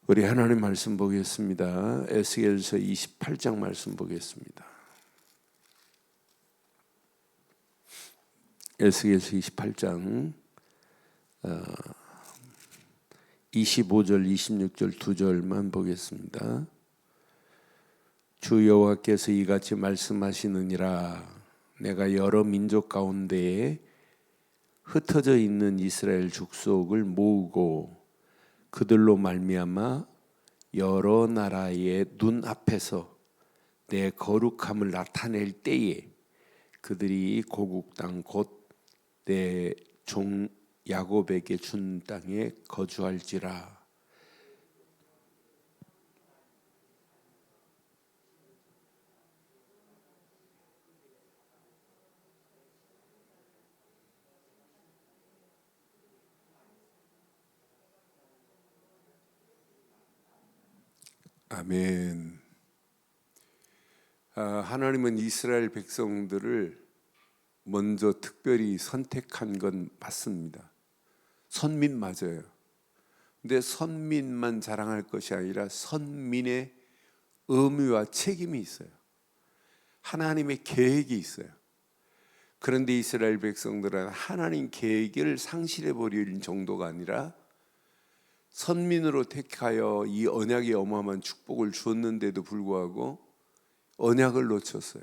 우리 하나님 말씀 보겠습니다. 에스겔서 28장 말씀 보겠습니다. 에스겔서 28장 25절 26절 두 절만 보겠습니다. 주 여호와께서 이같이 말씀하시느니라. 내가 여러 민족 가운데에 흩어져 있는 이스라엘 족속을 모으고 그들로 말미암아 여러 나라의 눈앞에서 내 거룩함을 나타낼 때에 그들이 고국 땅 곧 내 종 야곱에게 준 땅에 거주할지라. 아멘. 하나님은 이스라엘 백성들을 먼저 특별히 선택한 건 맞습니다. 선민 맞아요. 근데 선민만 자랑할 것이 아니라 선민의 의무와 책임이 있어요. 하나님의 계획이 있어요. 그런데 이스라엘 백성들은 하나님 계획을 상실해 버릴 정도가 아니라 선민으로 택하여 이 언약의 어마어마한 축복을 주었는데도 불구하고 언약을 놓쳤어요.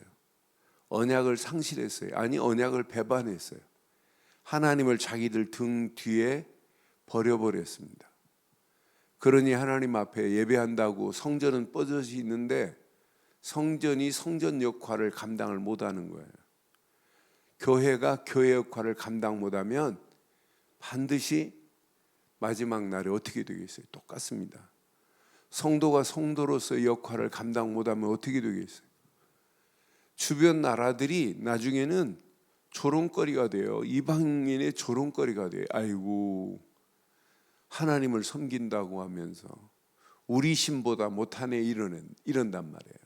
언약을 상실했어요. 아니, 언약을 배반했어요. 하나님을 자기들 등 뒤에 버려버렸습니다. 그러니 하나님 앞에 예배한다고 성전은 뻗어져 있는데 성전이 성전 역할을 감당을 못하는 거예요. 교회가 교회 역할을 감당 못하면 반드시 마지막 날에 어떻게 되겠어요? 똑같습니다. 성도가 성도로서의 역할을 감당 못하면 어떻게 되겠어요? 주변 나라들이 나중에는 조롱거리가 돼요. 이방인의 조롱거리가 돼요. 아이고, 하나님을 섬긴다고 하면서 우리 신보다 못하네 이런단 말이에요.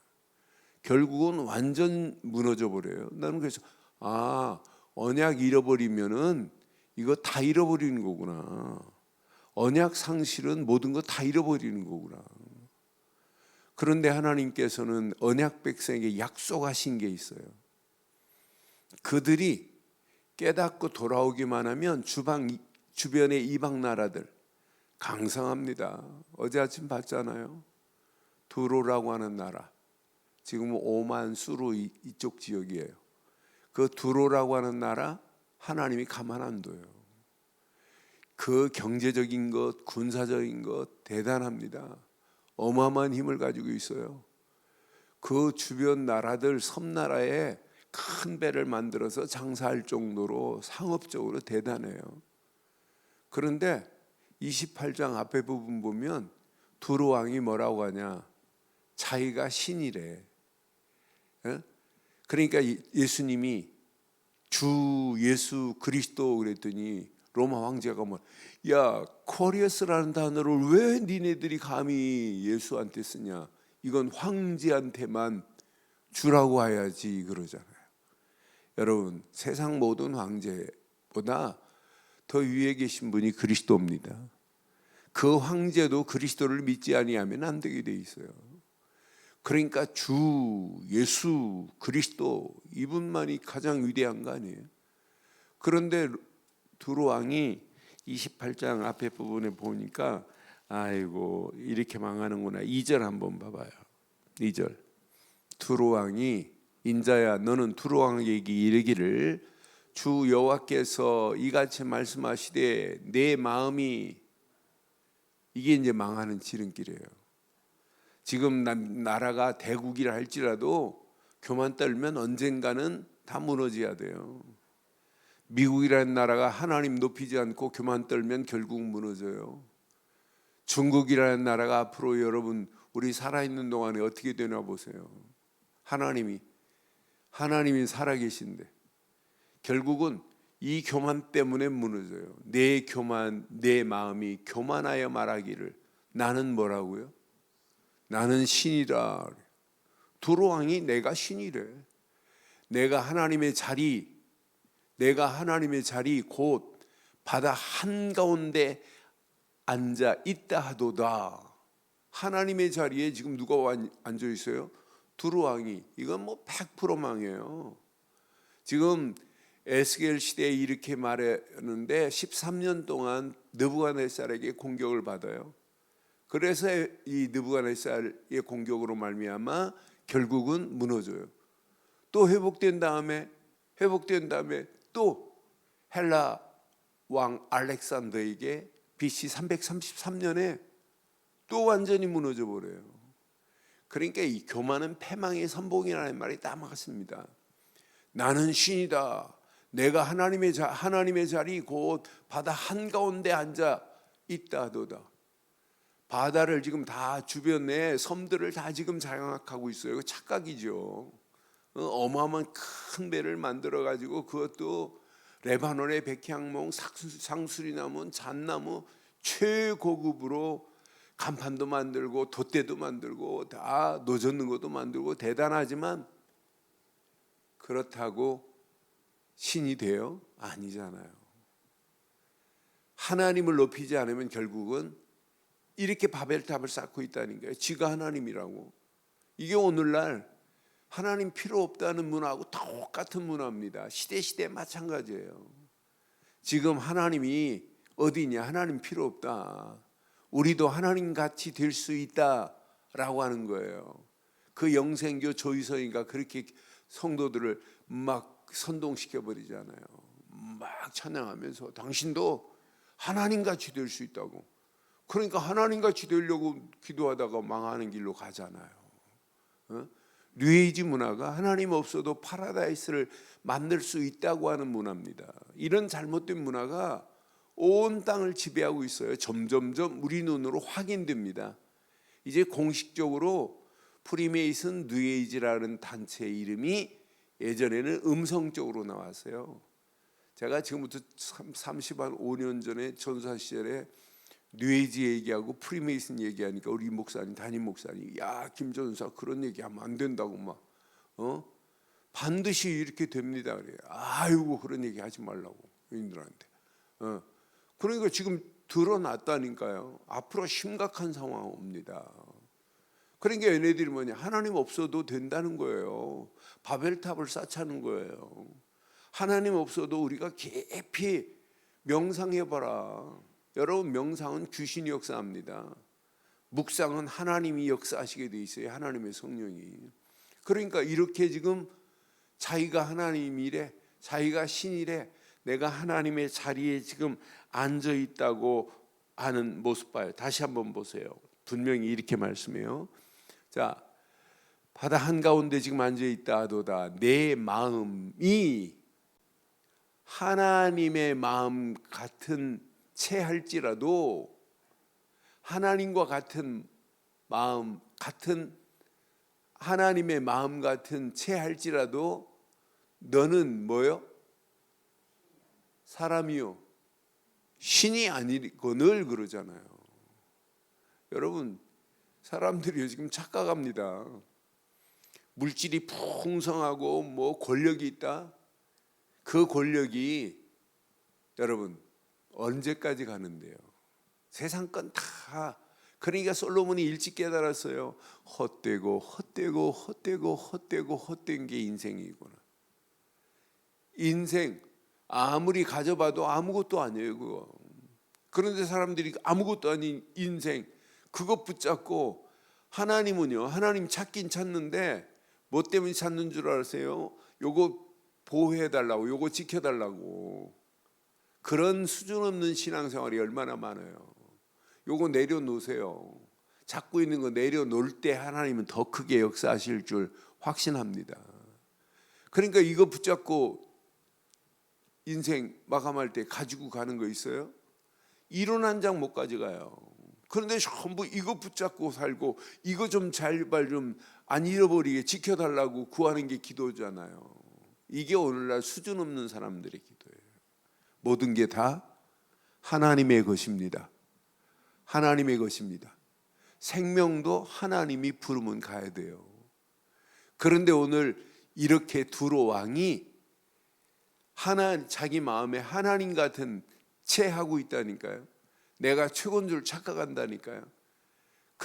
결국은 완전 무너져 버려요. 나는 그래서 언약 잃어버리면은 이거 다 잃어버리는 거구나. 언약 상실은 모든 거 다 잃어버리는 거구나. 그런데 하나님께서는 언약 백성에게 약속하신 게 있어요. 그들이 깨닫고 돌아오기만 하면 주변의 이방 나라들 강성합니다. 어제 아침 봤잖아요. 두로라고 하는 나라. 지금은 오만 수루 이쪽 지역이에요. 그 두로라고 하는 나라 하나님이 가만 안 둬요. 그 경제적인 것, 군사적인 것 대단합니다. 어마어마한 힘을 가지고 있어요. 그 주변 나라들 섬나라에 큰 배를 만들어서 장사할 정도로 상업적으로 대단해요. 그런데 28장 앞에 부분 보면 두로 왕이 뭐라고 하냐? 자기가 신이래. 그러니까 예수님이 주 예수 그리스도 그랬더니 로마 황제가 코리아스라는 단어를 왜 니네들이 감히 예수한테 쓰냐? 이건 황제한테만 주라고 해야지 그러잖아요. 여러분, 세상 모든 황제보다 더 위에 계신 분이 그리스도입니다. 그 황제도 그리스도를 믿지 아니하면 안 되게 돼 있어요. 그러니까 주 예수 그리스도 이분만이 가장 위대한 거 아니에요? 그런데 두로 왕이 28장 앞에 부분에 보니까 아이고 이렇게 망하는구나. 2절 한번 봐봐요. 2절. 두로 왕이 인자야 너는 두로 왕에게 이르기를 주 여호와께서 이같이 말씀하시되 내 마음이 이게 이제 망하는 지름길이에요. 지금 나라가 대국이라 할지라도 교만 떨면 언젠가는 다 무너져야 돼요. 미국이라는 나라가 하나님 높이지 않고 교만 떨면 결국 무너져요. 중국이라는 나라가 앞으로 여러분 우리 살아있는 동안에 어떻게 되나 보세요. 하나님이 살아계신데 결국은 이 교만 때문에 무너져요. 내 마음이 교만하여 말하기를 나는 뭐라고요? 나는 신이라. 두로 왕이 내가 신이래. 내가 하나님의 자리 곧 바다 한가운데 앉아 있다 하도다. 하나님의 자리에 지금 누가 앉아 있어요? 두루왕이. 이건 뭐 100% 망해요. 지금 에스겔 시대에 이렇게 말했는데 13년 동안 느부갓네살에게 공격을 받아요. 그래서 이 느부갓네살의 공격으로 말미암아 결국은 무너져요. 또 회복된 다음에 또 헬라 왕 알렉산더에게 BC 333년에 또 완전히 무너져 버려요. 그러니까 이 교만은 패망의 선봉이라는 말이 딱 맞습니다. 나는 신이다. 내가 하나님의 자리 곧 바다 한가운데 앉아 있다도다. 바다를 지금 다 주변에 섬들을 다 지금 장악하고 있어요. 이거 착각이죠. 어마어마한 큰 배를 만들어 가지고 그것도 레바논의 백향목, 상수리나무, 잣나무 최고급으로 간판도 만들고 돛대도 만들고 다 노젓는 것도 만들고 대단하지만 그렇다고 신이 돼요? 아니잖아요. 하나님을 높이지 않으면 결국은 이렇게 바벨탑을 쌓고 있다는 거예요. 지가 하나님이라고. 이게 오늘날 하나님 필요 없다는 문화하고 똑같은 문화입니다. 시대 마찬가지예요. 지금 하나님이 어디냐? 하나님 필요 없다. 우리도 하나님 같이 될 수 있다라고 하는 거예요. 그 영생교 조이성이가 그렇게 성도들을 막 선동시켜 버리잖아요. 막 찬양하면서 당신도 하나님 같이 될 수 있다고. 그러니까 하나님 같이 되려고 기도하다가 망하는 길로 가잖아요. 뉴에이지 문화가 하나님 없어도 파라다이스를 만들 수 있다고 하는 문화입니다. 이런 잘못된 문화가 온 땅을 지배하고 있어요. 점점점 우리 눈으로 확인됩니다. 이제 공식적으로 프리메이슨 뉴에이지라는 단체의 이름이 예전에는 음성적으로 나왔어요. 제가 지금부터 35년 전에 전사 시절에 뉴에이지 얘기하고 프리메이슨 얘기하니까 우리 목사님, 담임 목사님, 야 김전사 그런 얘기하면 안 된다고 막 반드시 이렇게 됩니다 그래요. 아이고 그런 얘기 하지 말라고 인들한테. 그러니까 지금 드러났다니까요. 앞으로 심각한 상황 옵니다. 그러니까 얘네들이 뭐냐? 하나님 없어도 된다는 거예요. 바벨탑을 쌓자는 거예요. 하나님 없어도 우리가 깊이 명상해봐라. 여러분 명상은 귀신이 역사합니다. 묵상은 하나님이 역사하시게 돼 있어요. 하나님의 성령이. 그러니까 이렇게 지금 자기가 하나님이래, 자기가 신이래, 내가 하나님의 자리에 지금 앉아 있다고 하는 모습 봐요. 다시 한번 보세요. 분명히 이렇게 말씀해요. 자, 바다 한가운데 지금 앉아 있다 하도다. 내 마음이 하나님의 마음 같은 채 할지라도, 하나님과 같은 마음 같은 하나님의 마음 같은 채 할지라도 너는 뭐요? 사람이요 신이 아니고 늘 그러잖아요. 여러분 사람들이 지금 착각합니다. 물질이 풍성하고 뭐 권력이 있다. 그 권력이 여러분 언제까지 가는데요? 세상 건 다. 그러니까 솔로몬이 일찍 깨달았어요. 헛된 게 인생이구나. 인생 아무리 가져봐도 아무것도 아니에요 그거. 그런데 사람들이 아무것도 아닌 인생 그것 붙잡고, 하나님은요, 하나님 찾긴 찾는데 뭐 때문에 찾는 줄 아세요? 요거 보호해달라고, 요거 지켜달라고. 그런 수준 없는 신앙생활이 얼마나 많아요. 요거 내려놓으세요. 잡고 있는 거 내려놓을 때 하나님은 더 크게 역사하실 줄 확신합니다. 그러니까 이거 붙잡고 인생 마감할 때 가지고 가는 거 있어요? 1원 한 장 못 가져가요. 그런데 전부 이거 붙잡고 살고, 이거 좀 제발 좀 안 잃어버리게 지켜달라고 구하는 게 기도잖아요. 이게 오늘날 수준 없는 사람들의 기도예요. 모든 게 다 하나님의 것입니다. 하나님의 것입니다. 생명도 하나님이 부르면 가야 돼요. 그런데 오늘 이렇게 두로 왕이 자기 마음에 하나님 같은 채 하고 있다니까요. 내가 최고인 줄 착각한다니까요.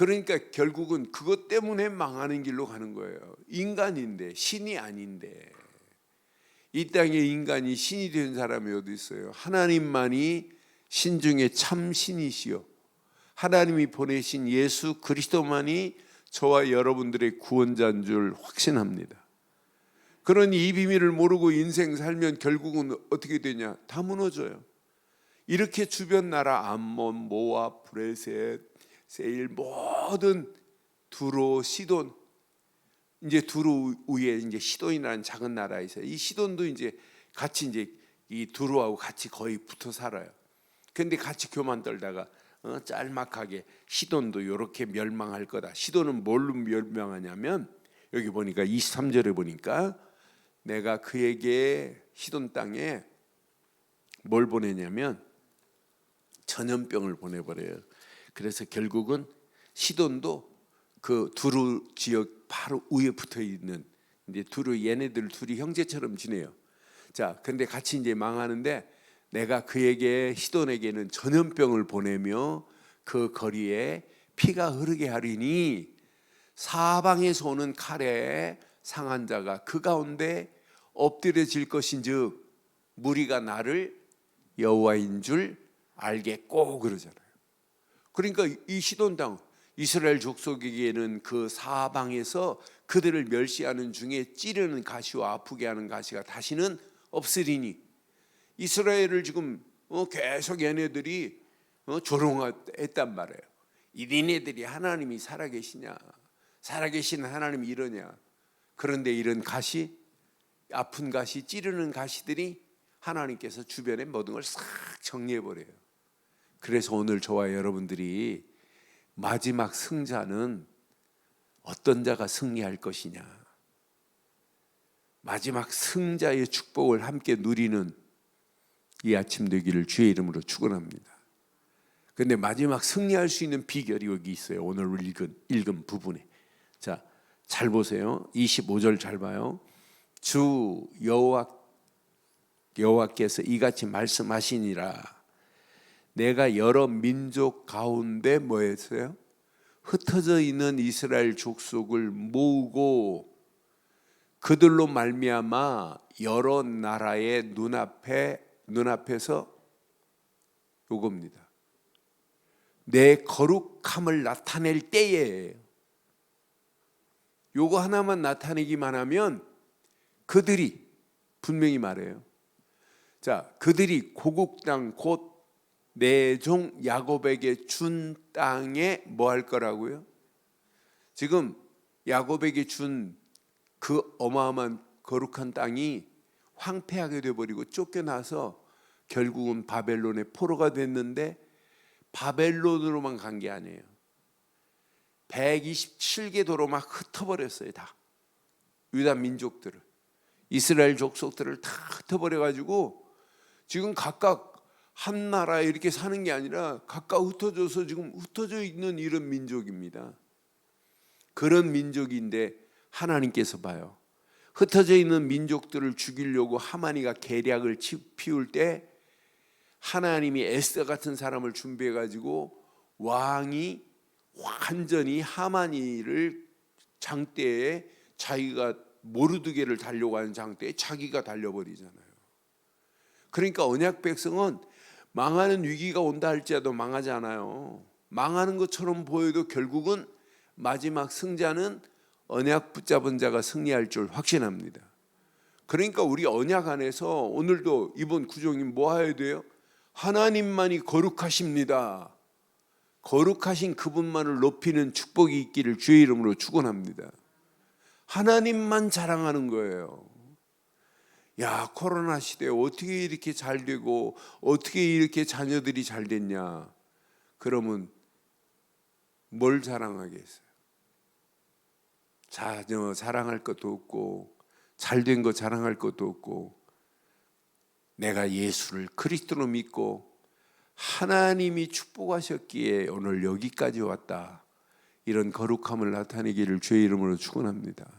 그러니까 결국은 그것 때문에 망하는 길로 가는 거예요. 인간인데, 신이 아닌데. 이 땅에 인간이 신이 된 사람이 어디 있어요? 하나님만이 신 중에 참 신이시요, 하나님이 보내신 예수 그리스도만이 저와 여러분들의 구원자인 줄 확신합니다. 그러니 이 비밀을 모르고 인생 살면 결국은 어떻게 되냐? 다 무너져요. 이렇게 주변 나라 암몬, 모압, 브레셋, 세일, 모든 두로, 시돈, 이제 두로 위에 이제 시돈이라는 작은 나라에 있어요. 이 시돈도 이제 같이 이제 이 두로하고 같이 거의 붙어 살아요. 근데 같이 교만 떨다가 짤막하게 시돈도 이렇게 멸망할 거다. 시돈은 뭘로 멸망하냐면, 여기 보니까 23절에 보니까 내가 그에게 시돈 땅에 뭘 보내냐면 전염병을 보내버려요. 그래서 결국은 시돈도 그 두루 지역 바로 위에 붙어 있는, 이제 두루, 얘네들 둘이 형제처럼 지내요. 자, 근데 같이 이제 망하는데, 내가 그에게, 시돈에게는 전염병을 보내며 그 거리에 피가 흐르게 하리니 사방에서 오는 칼에 상한 자가 그 가운데 엎드려질 것인즉 무리가 나를 여호와인 줄 알겠고, 그러잖아요. 그러니까 이 시돈 땅, 이스라엘 족속에게는 그 사방에서 그들을 멸시하는 중에 찌르는 가시와 아프게 하는 가시가 다시는 없으리니, 이스라엘을 지금 계속 얘네들이 조롱했단 말이에요. 니네들이 하나님이 살아계시냐, 살아계신 하나님이 이러냐. 그런데 이런 가시, 아픈 가시, 찌르는 가시들이 하나님께서 주변의 모든 걸 싹 정리해버려요. 그래서 오늘 저와 여러분들이 마지막 승자는 어떤 자가 승리할 것이냐, 마지막 승자의 축복을 함께 누리는 이 아침 되기를 주의 이름으로 축원합니다. 그런데 마지막 승리할 수 있는 비결이 여기 있어요. 오늘 읽은 부분에. 자, 잘 보세요. 25절 잘 봐요. 주 여호와께서 이같이 말씀하시니라. 내가 여러 민족 가운데 뭐 했어요? 흩어져 있는 이스라엘 족속을 모으고 그들로 말미암아 여러 나라의 눈앞에서 요겁니다. 내 거룩함을 나타낼 때에, 요거 하나만 나타내기만 하면 그들이, 분명히 말해요. 자, 그들이 고국 땅 곧 내 종 야곱에게 준 땅에 뭐 할 거라고요? 지금 야곱에게 준 그 어마어마한 거룩한 땅이 황폐하게 되어버리고 쫓겨나서 결국은 바벨론의 포로가 됐는데, 바벨론으로만 간 게 아니에요. 127개 도로 막 흩어버렸어요. 다 유다 민족들을, 이스라엘 족속들을 다 흩어버려가지고 지금 각각 한 나라에 이렇게 사는 게 아니라 각각 흩어져서 지금 흩어져 있는 이런 민족입니다. 그런 민족인데 하나님께서 봐요. 흩어져 있는 민족들을 죽이려고 하만이가 계략을 피울 때 하나님이 에스더 같은 사람을 준비해가지고 왕이 완전히 하만이를 장대에, 자기가 모르드게를 달려고 하는 장대에 자기가 달려버리잖아요. 그러니까 언약 백성은 망하는 위기가 온다 할지라도 망하지 않아요. 망하는 것처럼 보여도 결국은 마지막 승자는 언약 붙잡은 자가 승리할 줄 확신합니다. 그러니까 우리 언약 안에서 오늘도 이번 구종이 뭐 해야 돼요? 하나님만이 거룩하십니다. 거룩하신 그분만을 높이는 축복이 있기를 주의 이름으로 축원합니다. 하나님만 자랑하는 거예요. 야, 코로나 시대에 어떻게 이렇게 잘 되고 어떻게 이렇게 자녀들이 잘 됐냐? 그러면 뭘 자랑하겠어요? 자녀 자랑할 것도 없고 잘된 거 자랑할 것도 없고, 내가 예수를 그리스도로 믿고 하나님이 축복하셨기에 오늘 여기까지 왔다, 이런 거룩함을 나타내기를 주의 이름으로 축원합니다.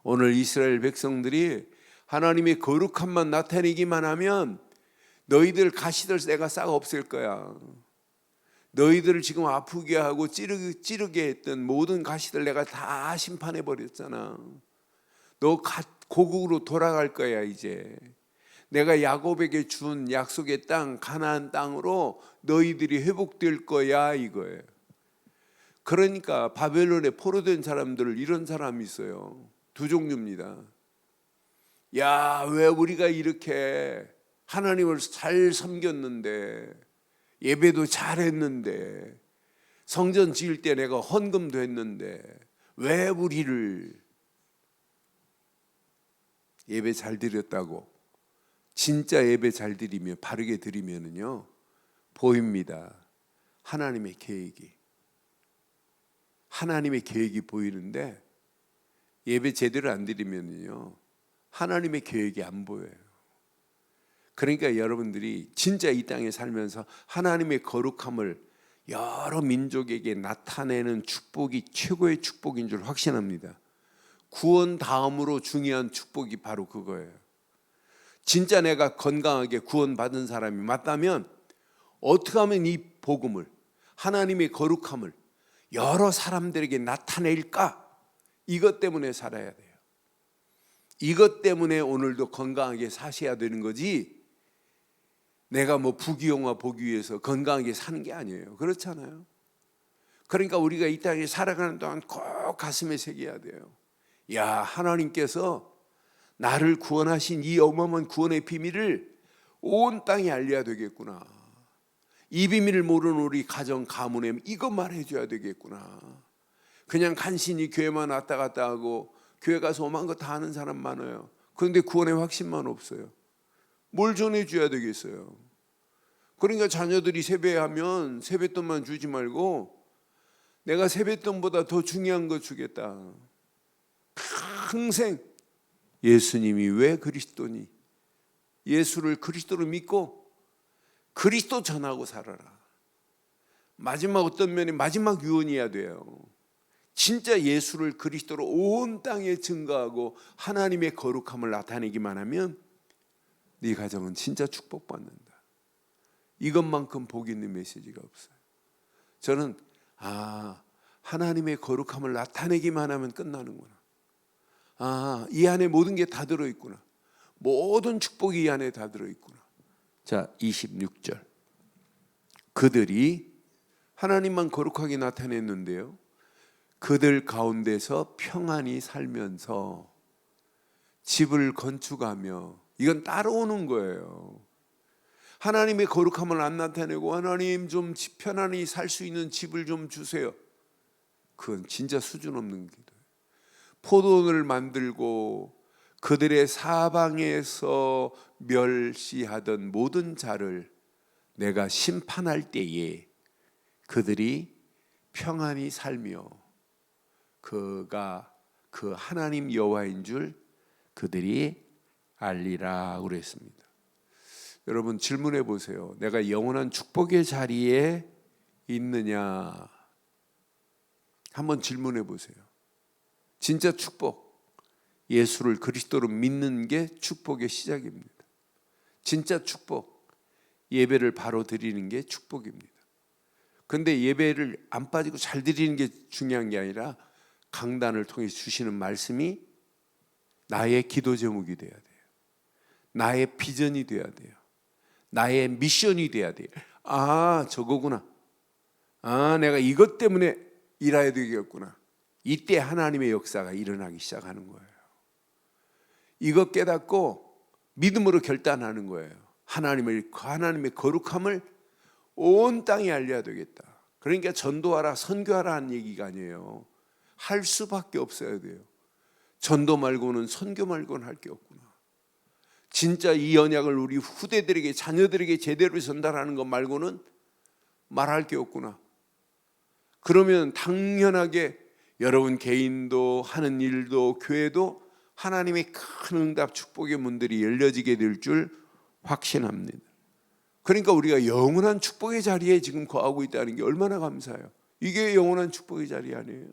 오늘 이스라엘 백성들이 하나님의 거룩함만 나타내기만 하면 너희들 가시들 내가 싹 없앨 거야, 너희들을 지금 아프게 하고 찌르게 했던 모든 가시들 내가 다 심판해 버렸잖아. 너 고국으로 돌아갈 거야 이제. 내가 야곱에게 준 약속의 땅 가나안 땅으로 너희들이 회복될 거야 이거예요. 그러니까 바벨론에 포로된 사람들 이런 사람이 있어요. 두 종류입니다. 야, 왜 우리가 이렇게 하나님을 잘 섬겼는데, 예배도 잘했는데, 성전 지을 때 내가 헌금도 했는데 왜 우리를 예배 잘 드렸다고? 진짜 예배 잘 드리면, 바르게 드리면은요 보입니다. 하나님의 계획이 보이는데 예배 제대로 안 드리면요 하나님의 계획이 안 보여요. 그러니까 여러분들이 진짜 이 땅에 살면서 하나님의 거룩함을 여러 민족에게 나타내는 축복이 최고의 축복인 줄 확신합니다. 구원 다음으로 중요한 축복이 바로 그거예요. 진짜 내가 건강하게 구원받은 사람이 맞다면 어떻게 하면 이 복음을, 하나님의 거룩함을 여러 사람들에게 나타낼까? 이것 때문에 살아야 돼요. 이것 때문에 오늘도 건강하게 사셔야 되는 거지, 내가 뭐 부귀영화 보기 위해서 건강하게 사는 게 아니에요. 그렇잖아요. 그러니까 우리가 이 땅에 살아가는 동안 꼭 가슴에 새겨야 돼요. 야, 하나님께서 나를 구원하신 이 어마어마한 구원의 비밀을 온 땅에 알려야 되겠구나. 이 비밀을 모르는 우리 가정 가문에 이것 말해줘야 되겠구나. 그냥 간신히 교회만 왔다 갔다 하고 교회 가서 오만 거 다 아는 사람 많아요. 그런데 구원의 확신만 없어요. 뭘 전해줘야 되겠어요? 그러니까 자녀들이 세배하면 세뱃돈만 주지 말고 내가 세뱃돈보다 더 중요한 거 주겠다. 평생 예수님이 왜 그리스도니? 예수를 그리스도로 믿고 그리스도 전하고 살아라. 마지막 어떤 면에 마지막 유언이어야 돼요. 진짜 예수를 그리스도로 온 땅에 증거하고 하나님의 거룩함을 나타내기만 하면 네 가정은 진짜 축복받는다. 이것만큼 복 있는 메시지가 없어요. 저는 하나님의 거룩함을 나타내기만 하면 끝나는구나. 이 안에 모든 게 다 들어있구나. 모든 축복이 이 안에 다 들어있구나. 자, 26절. 그들이 하나님만 거룩하게 나타냈는데요, 그들 가운데서 평안히 살면서 집을 건축하며, 이건 따라오는 거예요. 하나님의 거룩함을 안 나타내고 하나님 좀 편안히 살 수 있는 집을 좀 주세요. 그건 진짜 수준 없는 기도예요. 포도원을 만들고 그들의 사방에서 멸시하던 모든 자를 내가 심판할 때에 그들이 평안히 살며 그가 그 하나님 여호와인 줄 그들이 알리라 그랬습니다. 여러분 질문해 보세요. 내가 영원한 축복의 자리에 있느냐? 한번 질문해 보세요. 진짜 축복, 예수를 그리스도로 믿는 게 축복의 시작입니다. 진짜 축복, 예배를 바로 드리는 게 축복입니다. 그런데 예배를 안 빠지고 잘 드리는 게 중요한 게 아니라 강단을 통해 주시는 말씀이 나의 기도 제목이 돼야 돼요. 나의 비전이 돼야 돼요. 나의 미션이 돼야 돼요. 저거구나. 내가 이것 때문에 일해야 되겠구나. 이때 하나님의 역사가 일어나기 시작하는 거예요. 이것 깨닫고 믿음으로 결단하는 거예요. 하나님의 거룩함을 온 땅에 알려야 되겠다. 그러니까 전도하라, 선교하라 하는 얘기가 아니에요. 할 수밖에 없어야 돼요. 전도 말고는, 선교 말고는 할 게 없구나. 진짜 이 언약을 우리 후대들에게, 자녀들에게 제대로 전달하는 것 말고는 말할 게 없구나. 그러면 당연하게 여러분 개인도 하는 일도 교회도 하나님의 큰 응답 축복의 문들이 열려지게 될 줄 확신합니다. 그러니까 우리가 영원한 축복의 자리에 지금 거하고 있다는 게 얼마나 감사해요. 이게 영원한 축복의 자리 아니에요?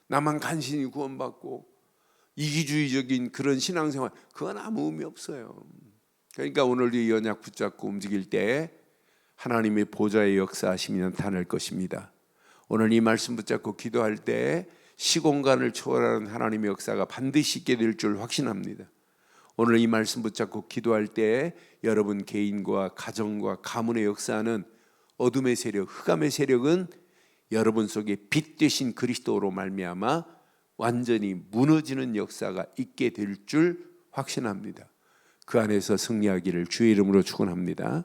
나만 간신히 구원받고 이기주의적인 그런 신앙생활, 그건 아무 의미 없어요. 그러니까 오늘 이 언약 붙잡고 움직일 때 하나님의 보좌의 역사하심이 나타날 것입니다. 오늘 이 말씀 붙잡고 기도할 때 시공간을 초월하는 하나님의 역사가 반드시 있게 될 줄 확신합니다. 오늘 이 말씀 붙잡고 기도할 때 여러분 개인과 가정과 가문의 역사는 어둠의 세력, 흑암의 세력은 여러분 속에 빛 되신 그리스도로 말미암아 완전히 무너지는 역사가 있게 될 줄 확신합니다. 그 안에서 승리하기를 주의 이름으로 축원합니다.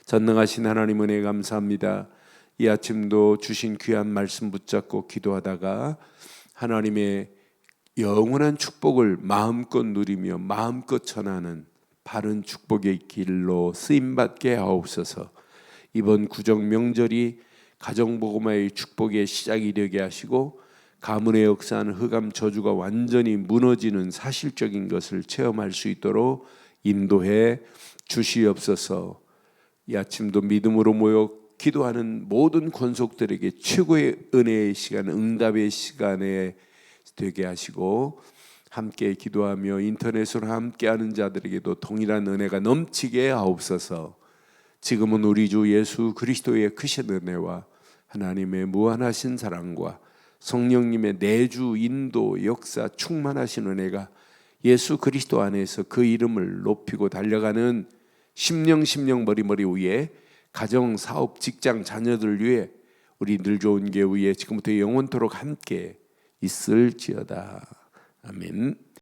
전능하신 하나님 은혜 감사합니다. 이 아침도 주신 귀한 말씀 붙잡고 기도하다가 하나님의 영원한 축복을 마음껏 누리며 마음껏 전하는 바른 축복의 길로 쓰임받게 하옵소서. 이번 구정 명절이 가정복음화의 축복의 시작이 되게 하시고 가문의 역사하는 흑암 저주가 완전히 무너지는 사실적인 것을 체험할 수 있도록 인도해 주시옵소서. 이 아침도 믿음으로 모여 기도하는 모든 권속들에게 최고의 은혜의 시간, 응답의 시간에 되게 하시고 함께 기도하며 인터넷으로 함께하는 자들에게도 동일한 은혜가 넘치게 하옵소서. 지금은 우리 주 예수 그리스도의 크신 은혜와 하나님의 무한하신 사랑과 성령님의 내주 인도 역사 충만하신 은혜가 예수 그리스도 안에서 그 이름을 높이고 달려가는 심령 머리머리 위에 가정, 사업, 직장, 자녀들 위해 우리 늘 좋은 교회 위에 지금부터 영원토록 함께 있을지어다. 아멘.